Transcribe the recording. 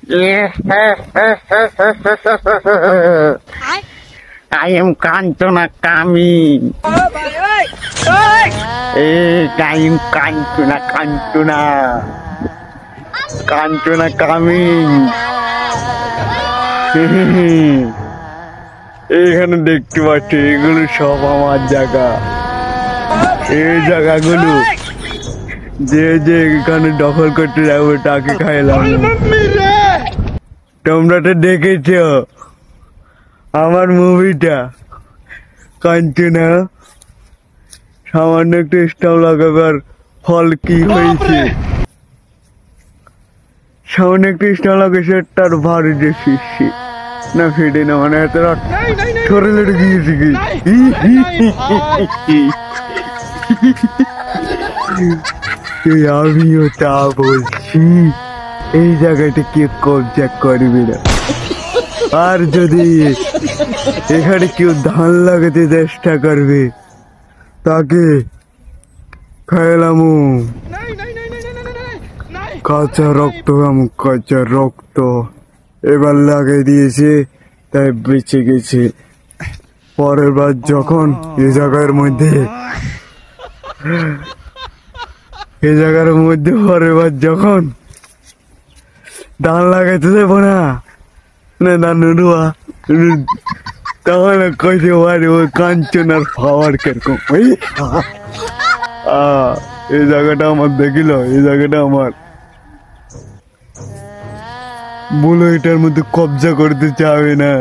I am Kantuna coming. I am Kantuna coming. এখানে দেখতে পাচ্ছি এগুলো সব আমার জায়গা। এই জায়গাগুলো যে যে এখানে দখল করতে যাবো তাকে খাইলাম। তোমরা তো দেখেছ আমার মুভিটা কাঞ্চনা, সামান্য একটু স্টাম্প লাগাবার ফল কি হয়েছে? সামান্য একটু স্টাম্প লাগাইছে তার ভারী যে শিশি না ফেটে না, মানে এত ছোট লেটে গিয়েছে কি আমিও তা বলছি, এই জায়গাটা কেউ কবজা করবে না। আর যদি এখানে কেউ ধান লাগাতে চেষ্টা করবে তাকে খাইলামু কাঁচা রক্ত, কাঁচা রক্ত। এবার লাগিয়ে দিয়েছে তাই বেঁচে গেছে। পরের বার যখন এই জায়গার মধ্যে পরের বার যখন ধান লাগাইতে দেবো না ধান নুয়া, তখন কইতে পারি ওই কাঞ্চনার পাওয়ার কিরকম। এই জায়গাটা আমার দেখিল, এই জায়গাটা আমার বলো, এটার মধ্যে কবজা করতে চাবে না।